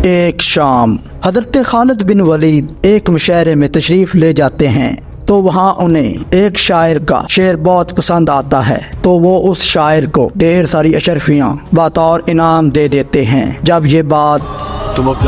एक शाम हजरत खालिद बिन वलीद एक मुशायरे में तशरीफ ले जाते हैं तो वहाँ उन्हें एक शायर का शेर बहुत पसंद आता है तो वो उस शायर को ढेर सारी अशरफियाँ बतौर इनाम दे देते हैं। जब ये बात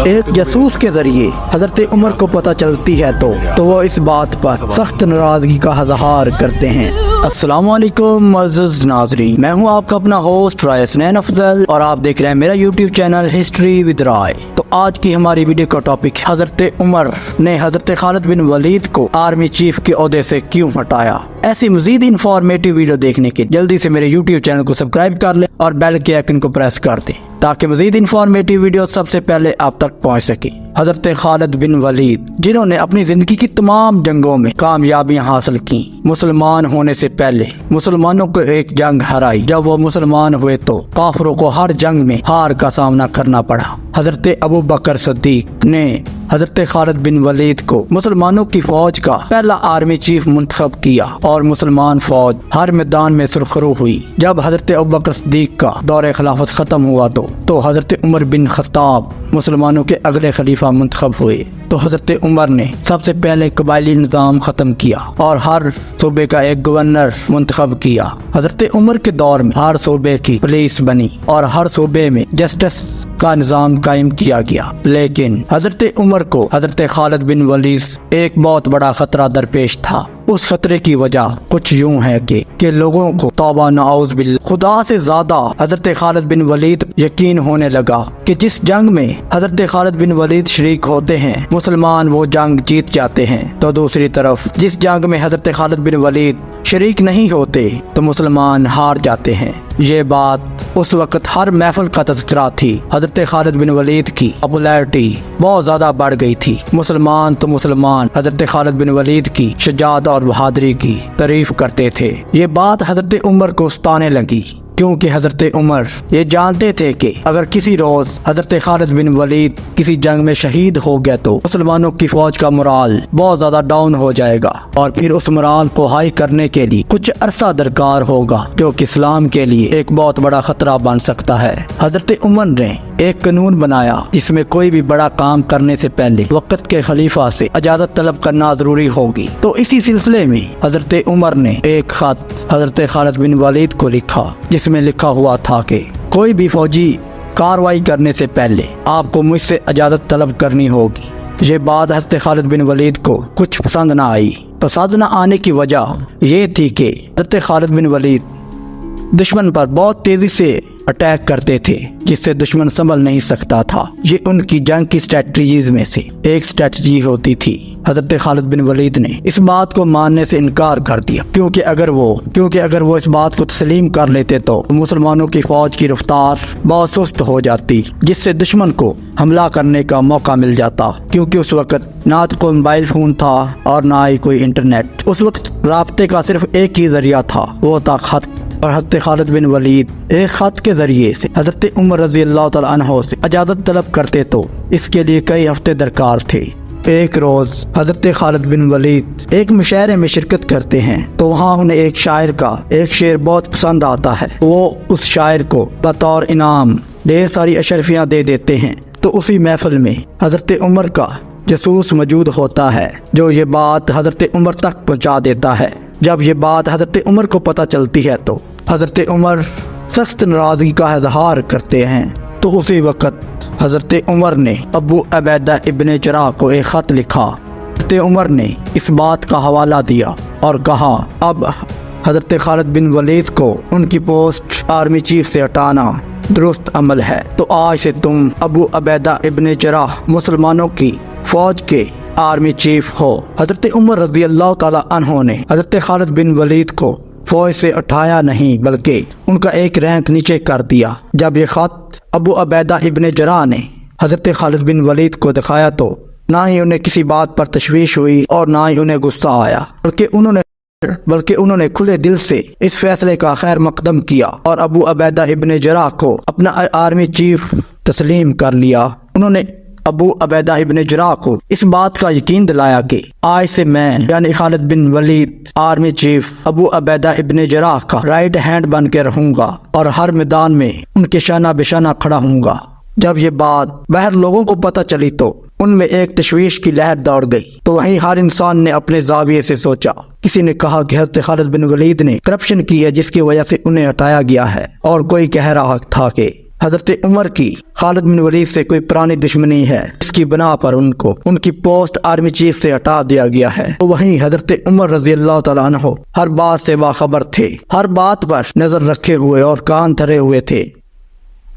एक जासूस के जरिए हजरत उमर को पता चलती है तो वो इस बात पर सख्त नाराजगी का इजहार करते हैं। अस्सलाम वालेकुम मुअज़्ज़िज़ नाज़रीन, मैं हूँ आपका अपना होस्ट राय हसनैन अफजल और आप देख रहे हैं मेरा यूट्यूब चैनल हिस्ट्री विद राय। तो आज की हमारी वीडियो का टॉपिक है हजरत उमर ने हजरत खालिद बिन वलीद को आर्मी चीफ के ओहदे से क्यों हटाया। ऐसी मजीद इंफॉर्मेटिव वीडियो देखने के जल्दी से मेरे यूट्यूब चैनल को सब्सक्राइब कर ले और बेल के आइकन को प्रेस कर दे ताकि मजीद इंफॉर्मेटिव वीडियो सबसे पहले आप तक पहुंच सके। हजरत खालिद बिन वलीद जिन्होंने अपनी जिंदगी की तमाम जंगों में कामयाबियां हासिल की, मुसलमान होने से पहले मुसलमानों को एक जंग हराई। जब वो मुसलमान हुए तो काफिरों को हर जंग में हार का सामना करना पड़ा। हजरत अबू बकर सिद्दीक ने हजरत खालिद बिन वलीद को मुसलमानों की फौज का पहला आर्मी चीफ मुंतखब किया और मुसलमान फौज हर मैदान में सुरखरू हुई। जब हजरत अबू बकर सिद्दीक का दौरे खिलाफत खत्म हुआ तो हजरत उमर बिन खत्ताब मुसलमानों के अगले खलीफा मुंतखब हुए। तो हजरत उमर ने सबसे पहले कबायली निज़ाम खत्म किया और हर सूबे का एक गवर्नर मुंतखब किया। हजरत उमर के दौर में हर सूबे की पुलिस बनी और हर सूबे में जस्टिस का निज़ाम कायम किया गया। लेकिन हजरत उमर को हजरत खालिद बिन वलीद एक बहुत बड़ा खतरा दरपेश था। उस खतरे की वजह कुछ यूं है कि लोगों को तौबा नऔज़ बिल्लाह खुदा से ज्यादा हजरत खालिद बिन वलीद यकीन होने लगा कि जिस जंग में हजरत खालिद बिन वलीद शरीक होते हैं मुसलमान वो जंग जीत जाते हैं, तो दूसरी तरफ जिस जंग में हजरत खालिद बिन वलीद शरीक नहीं होते तो मुसलमान हार जाते हैं। ये बात उस वक्त हर महफिल का तज़किरा थी। हजरत खालिद बिन वलीद की पॉपुलैरिटी बहुत ज्यादा बढ़ गई थी। मुसलमान हजरत खालिद बिन वलीद की शजाअत और बहादुरी की तारीफ करते थे। ये बात हजरत उमर को सताने लगी क्योंकि हजरत उमर ये जानते थे कि अगर किसी रोज हजरत खालिद बिन वलीद किसी जंग में शहीद हो गया तो मुसलमानों की फौज का मोराल बहुत ज्यादा डाउन हो जाएगा और फिर उस मोराल को हाई करने के लिए कुछ अरसा दरकार होगा जो कि इस्लाम के लिए एक बहुत बड़ा खतरा बन सकता है। हजरत उमर ने एक कानून बनाया जिसमें कोई भी बड़ा काम करने से पहले वक्त के खलीफा से इजाजत तलब करना जरूरी होगी। तो इसी सिलसिले में हजरत उमर ने एक खत हजरत खालिद बिन वलीद को लिखा जिसमें लिखा हुआ था कि कोई भी फौजी कार्रवाई करने से पहले आपको मुझसे इजाजत तलब करनी होगी। ये बात हजरत खालिद बिन वलीद को कुछ पसंद न आई। पसंद न आने की वजह ये थी कि हजरत खालिद बिन वलीद दुश्मन पर बहुत तेजी से अटैक करते थे जिससे दुश्मन संभल नहीं सकता था। ये उनकी जंग की स्ट्रेटजीज में से एक स्ट्रेटजी होती थी। हजरत खालिद बिन वलीद ने इस बात को मानने से इनकार कर दिया क्योंकि अगर वो इस बात को तस्लीम कर लेते तो मुसलमानों की फौज की रफ्तार बहुत सुस्त हो जाती जिससे दुश्मन को हमला करने का मौका मिल जाता। क्योंकि उस वक्त ना तो कोई मोबाइल फोन था और ना ही कोई इंटरनेट। उस वक्त राब्ते का सिर्फ एक ही जरिया था, वो था खत। और हजरत खालिद बिन वलीद एक खत के जरिए से हजरत उमर रज़ी अल्लाह तआला अन्हु से इजाजत तलब करते तो इसके लिए कई हफ्ते दरकार थे। एक रोज हजरत खालिद बिन वलीद एक मुशायरे में शिरकत करते हैं तो वहाँ उन्हें एक शायर का एक शेर बहुत पसंद आता है। वो उस शायर को बतौर इनाम ढेर सारी अशरफियाँ दे देते हैं। तो उसी महफिल में हजरत उमर का जासूस मौजूद होता है जो ये बात हजरत उमर तक पहुँचा देता है। जब ये बात हजरत उमर को पता चलती है तो हजरत उमर सख्त नाराजगी का इजहार करते हैं। तो उसी वक्त हजरत उमर ने अबू उबैदा इब्ने जराह को एक खत लिखा। हजरत उमर ने इस बात का हवाला दिया और कहा अब हजरत खालिद बिन वलीद को उनकी पोस्ट आर्मी चीफ से हटाना दुरुस्त अमल है। तो आज से तुम अबू उबैदा इब्ने जराह मुसलमानों की फौज के आर्मी चीफ हो। हजरत उमर रज़ी अल्लाह तआला अन्हु ने हजरत खालिद बिन वलीद को फौज से उठाया नहीं बल्कि उनका एक रैंक नीचे कर दिया। जब ये खत अबू उबैदा इब्ने जराह ने हजरत खालिद बिन वलीद को दिखाया तो ना ही उन्हें किसी बात पर तशवीश हुई और ना ही उन्हें गुस्सा आया बल्कि उन्होंने खुले दिल से इस फैसले का खैर मकदम किया और अबू उबैदा इब्ने जराह को अपना आर्मी चीफ तस्लीम कर लिया। उन्होंने अबू उबैदा इब्ने जराह को इस बात का यकीन दिलाया कि आज से मैं यानी खालिद बिन वलीद आर्मी चीफ अबू उबैदा इब्ने जराह का राइट हैंड बन के रहूंगा और हर मैदान में उनके शाना बिशाना खड़ा हूँगा। जब ये बात बाहर लोगों को पता चली तो उनमें एक तशवीश की लहर दौड़ गई। तो वहीं हर इंसान ने अपने जाविये से सोचा। किसी ने कहा कि हज़रत खालिद बिन वलीद ने करप्शन की है जिसकी वजह से उन्हें हटाया गया है, और कोई कह रहा था कि हज़रत उमर की खालिद बिन वलीद से कोई पुरानी दुश्मनी है जिसकी बना पर उनको उनकी पोस्ट आर्मी चीफ से हटा दिया गया है। तो वहीं हज़रत उमर रज़ी अल्लाह तआला अन्हु हर बात से बाखबर थे, हर बात पर नजर रखे हुए और कान धरे हुए थे।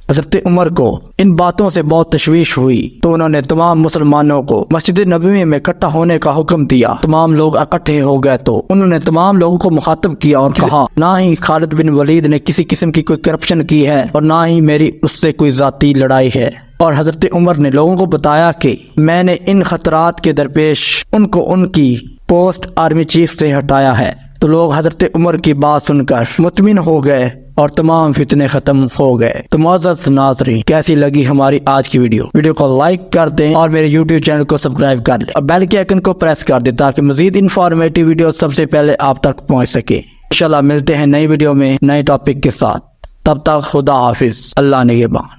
हज़रत उमर को इन बातों से बहुत तशवीश हुई तो उन्होंने तमाम मुसलमानों को मस्जिद नबवी में इकट्ठा होने का हुक्म दिया। तमाम लोग इकट्ठे हो गए तो उन्होंने तमाम लोगों को मुखातब किया और कहा, ना ही खालिद बिन वलीद ने किसी किस्म की कोई करप्शन की है और ना ही मेरी उससे कोई जाती लड़ाई है। और हज़रत उमर ने लोगों को बताया कि मैंने इन खतरात के दरपेश उनको उनकी पोस्ट आर्मी चीफ से हटाया है। तो लोग हज़रत उमर की बात सुनकर मुतमिन हो गए और तमाम फितने खत्म हो गए। तो मोअज़्ज़ज़ नाज़रीन, कैसी लगी हमारी आज की वीडियो को लाइक कर दें और मेरे यूट्यूब चैनल को सब्सक्राइब कर लें और बेल के आइकन को प्रेस कर दें ताकि मजीद इन्फॉर्मेटिव वीडियो सबसे पहले आप तक पहुंच सके। इंशाल्लाह मिलते हैं नई वीडियो में नए टॉपिक के साथ। तब तक खुदा हाफिज, अल्लाह निगहबान।